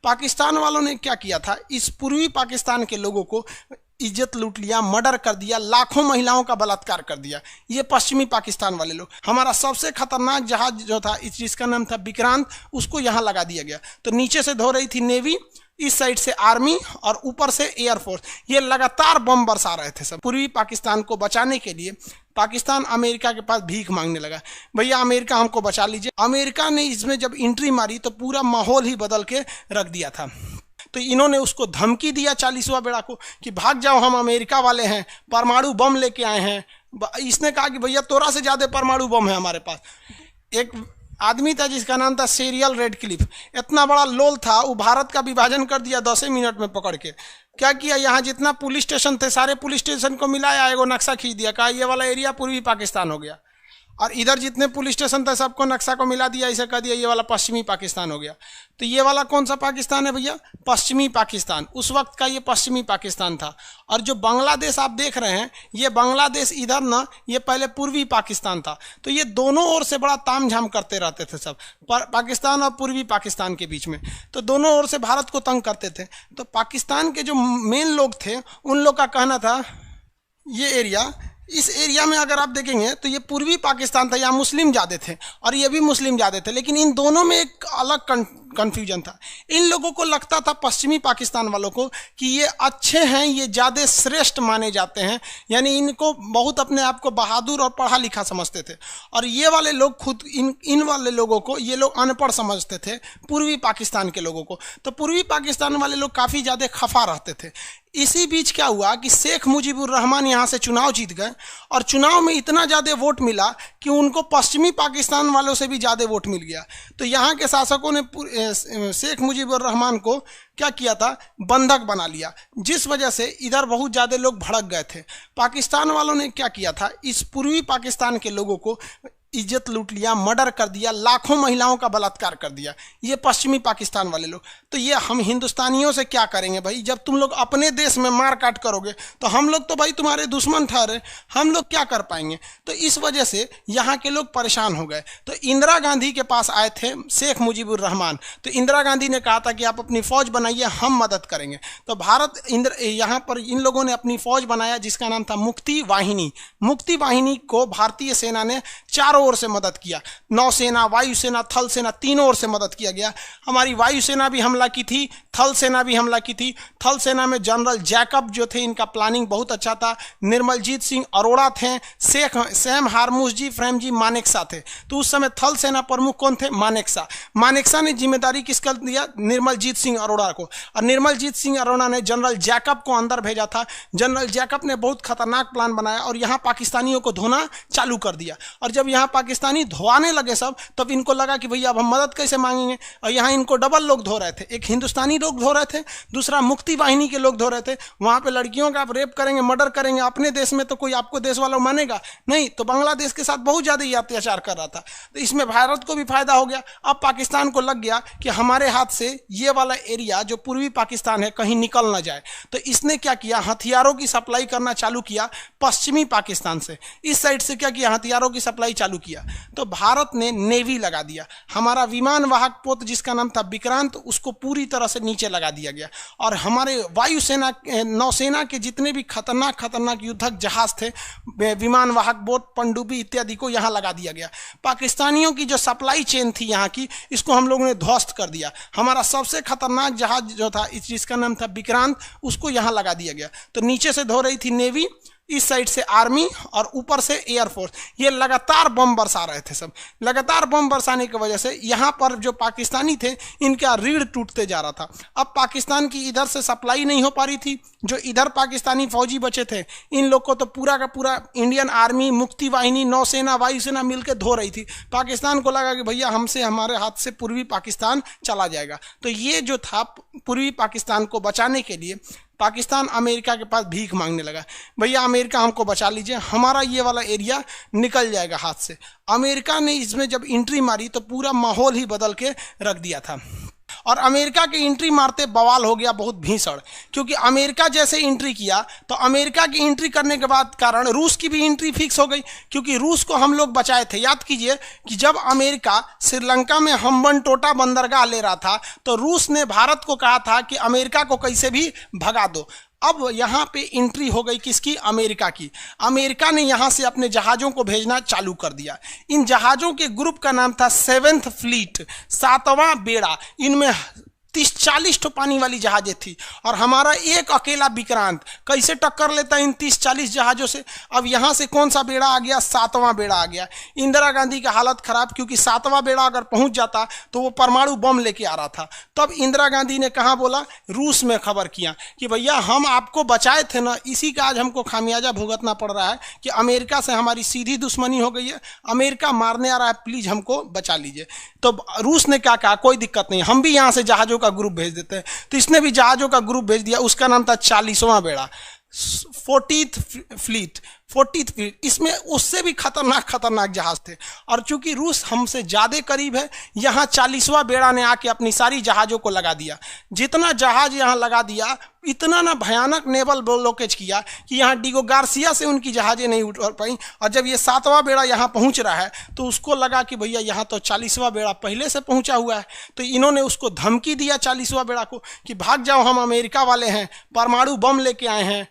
पाकिस्तान वालों ने क्या किया था, इस पूर्वी पाकिस्तान के लोगों को इज्जत लूट लिया, मर्डर कर दिया, लाखों महिलाओं का बलात्कार कर दिया। ये पश्चिमी पाकिस्तान वाले लोग। हमारा सबसे खतरनाक जहाज जो था जिसका नाम था विक्रांत, उसको यहाँ लगा दिया गया। तो नीचे से धो रही थी नेवी, इस साइड से आर्मी और ऊपर से एयरफोर्स। ये लगातार बम बरसा रहे थे सब। पूर्वी पाकिस्तान को बचाने के लिए पाकिस्तान अमेरिका के पास भीख मांगने लगा, भैया अमेरिका हमको बचा लीजिए। अमेरिका ने इसमें जब एंट्री मारी तो पूरा माहौल ही बदल के रख दिया था। तो इन्होंने उसको धमकी दिया 40वां बेड़ा को कि भाग जाओ, हम अमेरिका वाले हैं, परमाणु बम लेके आए हैं। इसने कहा कि भैया तोरा से ज़्यादा परमाणु बम है हमारे पास। एक आदमी था जिसका नाम था सीरियल रेडक्लिफ, इतना बड़ा लोल था, वो भारत का विभाजन कर दिया 10 मिनट में पकड़ के। क्या किया, यहाँ जितना पुलिस स्टेशन थे सारे पुलिस स्टेशन को मिलाया, एगो नक्शा खींच दिया, कहा ये वाला एरिया पूर्वी पाकिस्तान हो गया। और इधर जितने पुलिस स्टेशन थे सबको नक्शा को मिला दिया, इसे कह दिया ये वाला पश्चिमी पाकिस्तान हो गया। तो ये वाला कौन सा पाकिस्तान है भैया, पश्चिमी पाकिस्तान। उस वक्त का ये पश्चिमी पाकिस्तान था। और जो बांग्लादेश आप देख रहे हैं, ये बांग्लादेश इधर ना, ये पहले पूर्वी पाकिस्तान था। तो ये दोनों ओर से बड़ा तामझाम करते रहते थे सब, पाकिस्तान और पूर्वी पाकिस्तान के बीच में। तो दोनों ओर से भारत को तंग करते थे। तो पाकिस्तान के जो मेन लोग थे उन लोग का कहना था ये एरिया, इस एरिया में अगर आप देखेंगे तो ये पूर्वी पाकिस्तान था, यहाँ मुस्लिम ज़्यादा थे और ये भी मुस्लिम ज़्यादा थे। लेकिन इन दोनों में एक अलग कन्फ्यूजन था। इन लोगों को लगता था, पश्चिमी पाकिस्तान वालों को, कि ये अच्छे हैं, ये ज़्यादा श्रेष्ठ माने जाते हैं, यानी इनको बहुत अपने आप को बहादुर और पढ़ा लिखा समझते थे। और ये वाले लोग खुद इन वाले लोगों को ये लोग अनपढ़ समझते थे, पूर्वी पाकिस्तान के लोगों को। तो पूर्वी पाकिस्तान वाले लोग काफ़ी ज़्यादा खफा रहते थे। इसी बीच क्या हुआ कि शेख मुजीबुर रहमान यहाँ से चुनाव जीत गए और चुनाव में इतना ज़्यादा वोट मिला कि उनको पश्चिमी पाकिस्तान वालों से भी ज़्यादा वोट मिल गया। तो यहाँ के शासकों ने शेख मुजीबुर रहमान को क्या किया था, बंधक बना लिया, जिस वजह से इधर बहुत ज़्यादा लोग भड़क गए थे। पाकिस्तान वालों ने क्या किया था, इस पूर्वी पाकिस्तान के लोगों को इज्जत लूट लिया, मर्डर कर दिया, लाखों महिलाओं का बलात्कार कर दिया। ये पश्चिमी पाकिस्तान वाले लोग। तो ये हम हिंदुस्तानियों से क्या करेंगे भाई, जब तुम लोग अपने देश में मार काट करोगे तो हम लोग तो भाई तुम्हारे दुश्मन ठहरे, हम लोग क्या कर पाएंगे। तो इस वजह से यहाँ के लोग परेशान हो गए। तो इंदिरा गांधी के पास आए थे शेख मुजीबुर रहमान। तो इंदिरा गांधी ने कहा था कि आप अपनी फ़ौज बनाइए, हम मदद करेंगे। तो यहाँ पर इन लोगों ने अपनी फ़ौज बनाया जिसका नाम था मुक्ति वाहिनी। मुक्ति वाहिनी को भारतीय सेना ने चारों ओर से मदद किया, नौसेना, वायुसेना, थल सेना, तीनों ओर से मदद किया गया। हमारी वायुसेना भी हमला की थी, थल सेना भी हमला की थी। थल सेना में जनरल जैकब जो थे, इनका प्लानिंग बहुत अच्छा था। निर्मलजीत सिंह अरोड़ा थे, सैम हारमूसजी, फ्रेमजी मानेकशॉ थे। तो उस समय थल सेना प्रमुख कौन थे, मानेकशॉ। मानेकशॉ ने जिम्मेदारी किसका दिया, निर्मलजीत सिंह अरोड़ा को। और निर्मलजीत सिंह अरोड़ा ने जनरल जैकब को अंदर भेजा था। जनरल जैकब ने बहुत खतरनाक प्लान बनाया और यहाँ पाकिस्तानियों को धोना चालू कर दिया। और जब यहाँ पाकिस्तानी धोआने लगे सब, तब इनको लगा कि भैया अब हम मदद कैसे मांगेंगे। और यहाँ इनको डबल लोग धो रहे थे, एक हिंदुस्तानी लोग धो रहे थे, दूसरा मुक्ति वाहिनी के लोग धो रहे थे। वहाँ पे लड़कियों का आप रेप करेंगे, मर्डर करेंगे। अपने देश में तो कोई आपको देश वाला मानेगा नहीं, तो बांग्लादेश के साथ बहुत ज़्यादा ही अत्याचार कर रहा था। तो इसमें भारत को भी फायदा हो गया। अब पाकिस्तान को लग गया कि हमारे हाथ से ये वाला एरिया जो पूर्वी पाकिस्तान है कहीं निकल ना जाए। तो इसने क्या किया, हथियारों की सप्लाई करना चालू किया पश्चिमी पाकिस्तान से। इस साइड से क्या किया, हथियारों की सप्लाई चालू किया। तो भारत ने नेवी लगा दिया। हमारा विमान वाहक पोत जिसका नाम था विक्रांत, उसको पूरी तरह से नीचे लगा दिया गया। और हमारे वायुसेना, नौसेना के जितने भी खतरनाक युद्धक जहाज थे, विमान वाहक बोट, पनडुब्बी इत्यादि को यहाँ लगा दिया गया। पाकिस्तानियों की जो सप्लाई चेन थी यहाँ की, इसको हम लोगों ने ध्वस्त कर दिया। हमारा सबसे खतरनाक जहाज जो था जिसका नाम था विक्रांत, उसको यहाँ लगा दिया गया। तो नीचे से धो रही थी नेवी, इस साइड से आर्मी और ऊपर से एयरफोर्स। ये लगातार बम बरसा रहे थे सब। लगातार बम बरसाने की वजह से यहाँ पर जो पाकिस्तानी थे, इनका रीढ़ टूटते जा रहा था। अब पाकिस्तान की इधर से सप्लाई नहीं हो पा रही थी। जो इधर पाकिस्तानी फौजी बचे थे, इन लोग को तो पूरा का पूरा इंडियन आर्मी, मुक्ति वाहिनी, नौसेना, वायुसेना मिलकर धो रही थी। पाकिस्तान को लगा कि भैया हमारे हाथ से पूर्वी पाकिस्तान चला जाएगा। तो ये जो था, पूर्वी पाकिस्तान को बचाने के लिए पाकिस्तान अमेरिका के पास भीख मांगने लगा, भैया अमेरिका हमको बचा लीजिए, हमारा ये वाला एरिया निकल जाएगा हाथ से। अमेरिका ने इसमें जब एंट्री मारी तो पूरा माहौल ही बदल के रख दिया था। और अमेरिका की एंट्री मारते बवाल हो गया बहुत भीषण, क्योंकि अमेरिका जैसे एंट्री किया तो अमेरिका की एंट्री करने के बाद कारण रूस की भी एंट्री फिक्स हो गई, क्योंकि रूस को हम लोग बचाए थे। याद कीजिए कि जब अमेरिका श्रीलंका में हम्बनटोटा बंदरगाह ले रहा था तो रूस ने भारत को कहा था कि अमेरिका को कैसे भी भगा दो। अब यहाँ पे एंट्री हो गई किसकी? अमेरिका की। अमेरिका ने यहाँ से अपने जहाज़ों को भेजना चालू कर दिया। इन जहाज़ों के ग्रुप का नाम था 7th फ्लीट, 7वां बेड़ा। इनमें 30-40 तो पानी वाली जहाजें थी और हमारा एक अकेला विक्रांत कैसे टक्कर लेता इन 30-40 जहाज़ों से। अब यहाँ से कौन सा बेड़ा आ गया? 7वां बेड़ा आ गया। इंदिरा गांधी का हालत खराब, क्योंकि 7वां बेड़ा अगर पहुँच जाता तो वो परमाणु बम लेके आ रहा था। तब इंदिरा गांधी ने कहाँ बोला? रूस में खबर किया कि भैया हम आपको बचाए थे ना, इसी का आज हमको खामियाजा भुगतना पड़ रहा है कि अमेरिका से हमारी सीधी दुश्मनी हो गई है, अमेरिका मारने आ रहा है, प्लीज़ हमको बचा लीजिए। तो रूस ने क्या कहा? कोई दिक्कत नहीं, हम भी यहाँ से जहाज़ों का ग्रुप भेज देते हैं। तो इसने भी जहाजों का ग्रुप भेज दिया। उसका नाम था 40वां बेड़ा, 40th फ्लीट। इसमें उससे भी खतरनाक जहाज थे। और चूंकि रूस हमसे ज्यादा करीब है, यहाँ 40वां बेड़ा ने आके अपनी सारी जहाजों को लगा दिया। जितना जहाज यहाँ लगा दिया, इतना ना भयानक नेवल ब्लॉकेज किया कि यहाँ डिगो गार्सिया से उनकी जहाजें नहीं उठ पाई। और जब ये 7वां बेड़ा यहाँ पहुँच रहा है तो उसको लगा कि भैया यहाँ तो 40वां बेड़ा पहले से पहुँचा हुआ है। तो इन्होंने उसको धमकी दिया 40वां बेड़ा को कि भाग जाओ, हम अमेरिका वाले हैं, परमाणु बम लेके आए हैं।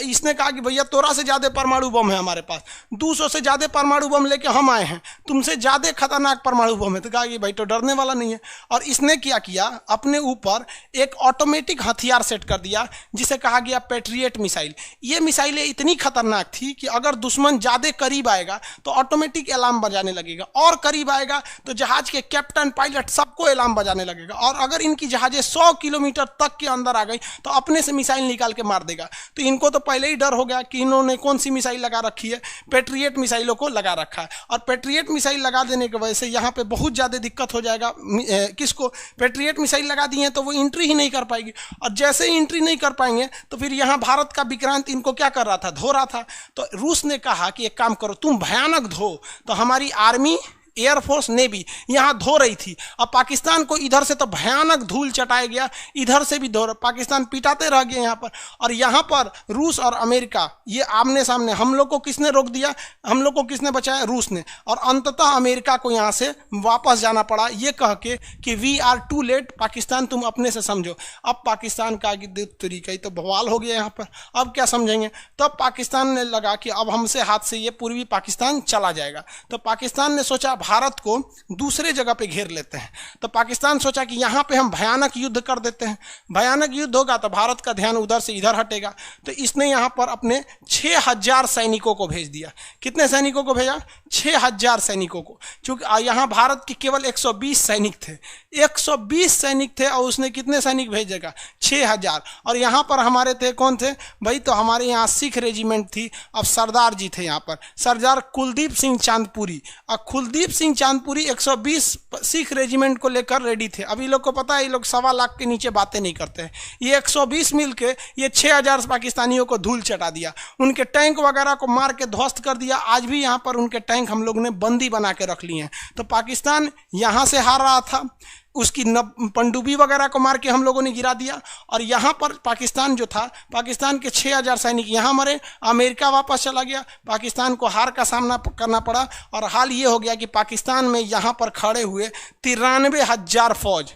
इसने कहा कि भैया तोरा से ज़्यादा परमाणु बम है हमारे पास, 200 से ज़्यादा परमाणु बम लेके हम आए हैं, तुमसे ज़्यादा खतरनाक परमाणु बम है। तो कहा कि भाई तो डरने वाला नहीं है। और इसने क्या किया? अपने ऊपर एक ऑटोमेटिक हथियार सेट कर दिया जिसे कहा गया पैट्रियट मिसाइल। ये मिसाइलें इतनी खतरनाक थी कि अगर दुश्मन ज़्यादा करीब आएगा तो ऑटोमेटिक अलार्म बजाने लगेगा, और करीब आएगा तो जहाज के कैप्टन पायलट सबको अलार्म बजाने लगेगा। और अगर इनकी जहाजें 100 किलोमीटर तक के अंदर आ गई तो अपने से मिसाइल निकाल के मार देगा। तो इनको तो पहले ही डर हो गया कि इन्होंने कौन सी मिसाइल लगा रखी है, पैट्रियट मिसाइलों को लगा रखा है। और पैट्रियट मिसाइल लगा देने की वजह से यहाँ पे बहुत ज़्यादा दिक्कत हो जाएगा। किसको? पैट्रियट मिसाइल लगा दी है तो वो एंट्री ही नहीं कर पाएगी, और जैसे ही एंट्री नहीं कर पाएंगे तो फिर यहाँ भारत का विक्रांत इनको क्या कर रहा था? धो रहा था। तो रूस ने कहा कि एक काम करो, तुम भयानक धो। तो हमारी आर्मी, एयरफोर्स, नेवी यहाँ धो रही थी। अब पाकिस्तान को इधर से तो भयानक धूल चटाया गया, इधर से भी धो, पाकिस्तान पिटाते रह गए यहाँ पर। और यहाँ पर रूस और अमेरिका ये आमने सामने। हम लोग को किसने रोक दिया? हम लोग को किसने बचाया? रूस ने। और अंततः अमेरिका को यहाँ से वापस जाना पड़ा ये कह के कि we are too late, Pakistan तुम अपने से समझो। अब पाकिस्तान का तरीका ही तो बवाल हो गया यहाँ पर। अब क्या समझेंगे? तब पाकिस्तान ने लगा कि अब हमसे हाथ से ये पूर्वी पाकिस्तान चला जाएगा। तो पाकिस्तान ने सोचा भारत को दूसरे जगह पे घेर लेते हैं। तो पाकिस्तान सोचा कि यहाँ पे हम भयानक युद्ध कर देते हैं, भयानक युद्ध होगा तो भारत का ध्यान उधर से इधर हटेगा। तो इसने यहाँ पर अपने 6000 सैनिकों को भेज दिया। कितने सैनिकों को भेजा? 6000 सैनिकों को। चूंकि यहाँ भारत के केवल 120 सैनिक थे, 120 सैनिक थे, और उसने कितने सैनिक भेजेगा? 6000। और यहाँ पर हमारे थे कौन थे भाई? तो हमारे यहाँ सिख रेजिमेंट थी। अब सरदार जी थे यहाँ पर, सरदार कुलदीप सिंह चांदपुरी। और कुलदीप सिंह चांदपुरी 120 सिख रेजिमेंट को लेकर रेडी थे। अभी लोग को पता है ये लोग 1.25 लाख के नीचे बातें नहीं करते हैं। ये 120 मिल के ये 6000 पाकिस्तानियों को धूल चटा दिया, उनके टैंक वगैरह को मार के ध्वस्त कर दिया। आज भी यहाँ पर उनके टैंक हम लोग ने बंदी बना के रख लिए हैं। तो पाकिस्तान यहाँ से हार रहा था, उसकी पनडुब्बी वगैरह को मार के हम लोगों ने गिरा दिया। और यहाँ पर पाकिस्तान जो था, पाकिस्तान के 6000 सैनिक यहाँ मरे, अमेरिका वापस चला गया, पाकिस्तान को हार का सामना करना पड़ा। और हाल ये हो गया कि पाकिस्तान में यहाँ पर खड़े हुए 93,000 फौज,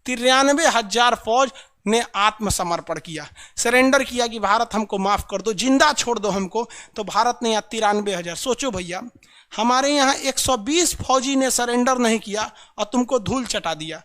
93,000 फौज ने आत्मसमर्पण किया, सरेंडर किया कि भारत हमको माफ़ कर दो, जिंदा छोड़ दो हमको। तो भारत ने यहाँ 93,000, सोचो भैया, हमारे यहाँ 120 फौजी ने सरेंडर नहीं किया और तुमको धूल चटा दिया,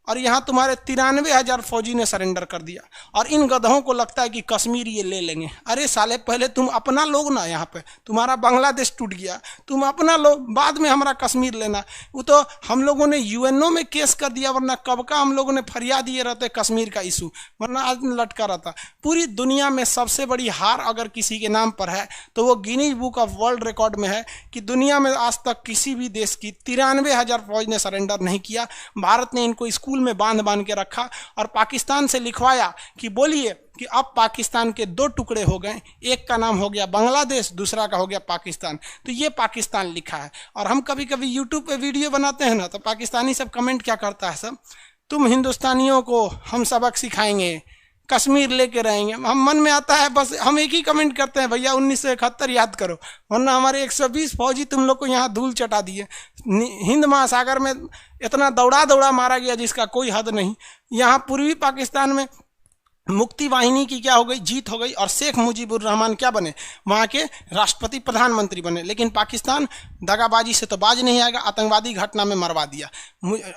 और यहाँ तुम्हारे 93,000 फौजी ने सरेंडर कर दिया। और इन गधों को लगता है कि कश्मीर ये ले लेंगे। अरे साले, पहले तुम अपना लोग ना, यहाँ पे तुम्हारा बांग्लादेश टूट गया, तुम अपना लो, बाद में हमारा कश्मीर लेना। वो तो हम लोगों ने यूएनओ में केस कर दिया, वरना कब का हम लोगों ने फरियाद दिए रहते कश्मीर का इशू, वरना आज लटका रहता। पूरी दुनिया में सबसे बड़ी हार अगर किसी के नाम पर है तो वो Guinness book of world record में है कि दुनिया में आज तक किसी भी देश की 93,000 फौज ने सरेंडर नहीं किया। भारत ने इनको स्कूल में बांध के रखा और पाकिस्तान से लिखवाया कि बोलिए कि अब पाकिस्तान के 2 टुकड़े हो गए, एक का नाम हो गया बांग्लादेश, दूसरा का हो गया पाकिस्तान। तो ये पाकिस्तान लिखा है। और हम कभी कभी यूट्यूब पे वीडियो बनाते हैं ना, तो पाकिस्तानी सब कमेंट क्या करता है, सब तुम हिंदुस्तानियों को हम सबक सिखाएंगे, कश्मीर लेके रहेंगे। हम मन में आता है बस हम एक ही कमेंट करते हैं, भैया 1971 याद करो, वरना हमारे 120 फौजी तुम लोग को यहाँ धूल चटा दिए। हिंद महासागर में इतना दौड़ा दौड़ा मारा गया जिसका कोई हद नहीं। यहाँ पूर्वी पाकिस्तान में मुक्ति वाहिनी की क्या हो गई, जीत हो गई, और शेख मुजीबुर रहमान क्या बने, वहाँ के राष्ट्रपति प्रधानमंत्री बने। लेकिन पाकिस्तान दगाबाजी से तो बाज नहीं आएगा, आतंकवादी घटना में मरवा दिया।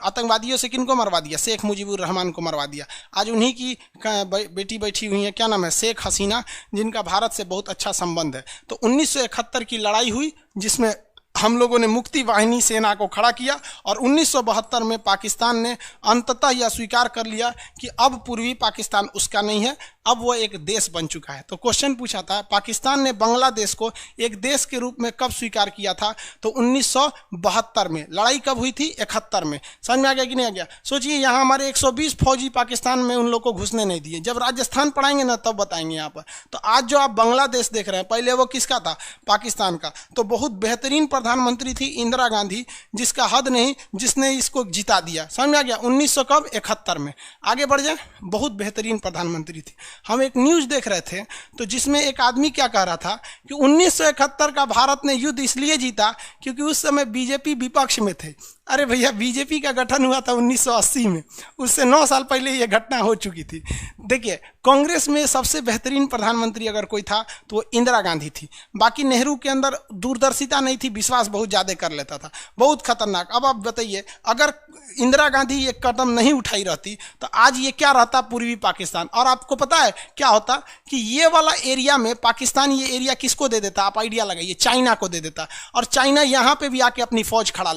आतंकवादियों से किनको मरवा दिया, शेख मुजीबुर रहमान को मरवा दिया। आज उन्हीं की बेटी बैठी हुई है, क्या नाम है, शेख हसीना, जिनका भारत से बहुत अच्छा संबंध है। तो 1971 की लड़ाई हुई जिसमें हम लोगों ने मुक्ति वाहिनी सेना को खड़ा किया, और 1972 में पाकिस्तान ने अंततः यह स्वीकार कर लिया कि अब पूर्वी पाकिस्तान उसका नहीं है, अब वो एक देश बन चुका है। तो क्वेश्चन पूछा था, पाकिस्तान ने बांग्लादेश को एक देश के रूप में कब स्वीकार किया था, तो 1972 में। लड़ाई कब हुई थी, 71 में। समझ में आ गया कि नहीं आ गया? सोचिए, यहाँ हमारे 120 फौजी पाकिस्तान में उन लोग को घुसने नहीं दिए। जब राजस्थान पढ़ाएंगे ना तब बताएंगे यहाँ पर। तो आज जो आप बांग्लादेश देख रहे हैं, पहले वो किसका था, पाकिस्तान का। तो बहुत बेहतरीन प्रधानमंत्री थी इंदिरा गांधी, जिसका हद नहीं, जिसने इसको जिता दिया। समझ में आ गया? 1971 में। आगे बढ़ जाए, बहुत बेहतरीन प्रधानमंत्री थी। हम एक न्यूज़ देख रहे थे तो जिसमें एक आदमी क्या कह रहा था कि 1971 का भारत ने युद्ध इसलिए जीता क्योंकि उस समय बीजेपी विपक्ष में थे। अरे भैया, बीजेपी का गठन हुआ था 1980 में, उससे 9 साल पहले ये घटना हो चुकी थी। देखिए, कांग्रेस में सबसे बेहतरीन प्रधानमंत्री अगर कोई था तो वो इंदिरा गांधी थी। बाकी नेहरू के अंदर दूरदर्शिता नहीं थी, विश्वास बहुत ज़्यादा कर लेता था, बहुत खतरनाक। अब आप बताइए, अगर इंदिरा गांधी ये कदम नहीं उठाई रहती तो आज ये क्या रहता, पूर्वी पाकिस्तान। और आपको पता है क्या होता कि ये वाला एरिया में पाकिस्तान ये एरिया किसको दे देता, आप आइडिया लगाइए, चाइना को दे देता। और चाइना यहाँ पे भी आके अपनी फौज खड़ा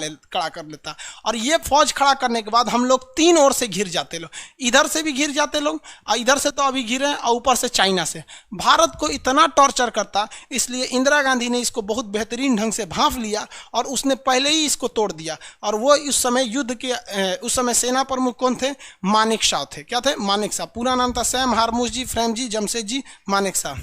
कर लेता। और ये फौज खड़ा करने के बाद हम लोग 3 ओर से घिर जाते लोग, इधर से भी घिर जाते लोग, और इधर से तो अभी घिरे, और ऊपर से चाइना से। भारत को इतना टॉर्चर करता, इसलिए इंदिरा गांधी ने इसको बहुत बेहतरीन ढंग से भांप लिया और उसने पहले ही इसको तोड़ दिया। और वो उस समय युद्ध के उस समय सेना प्रमुख कौन थे, मानेक शॉ थे। क्या थे, मानेक शॉ। पूरा नाम था सैम हारमूस जी, फ्रेम जी, जमशेद जी, मानेक शॉ।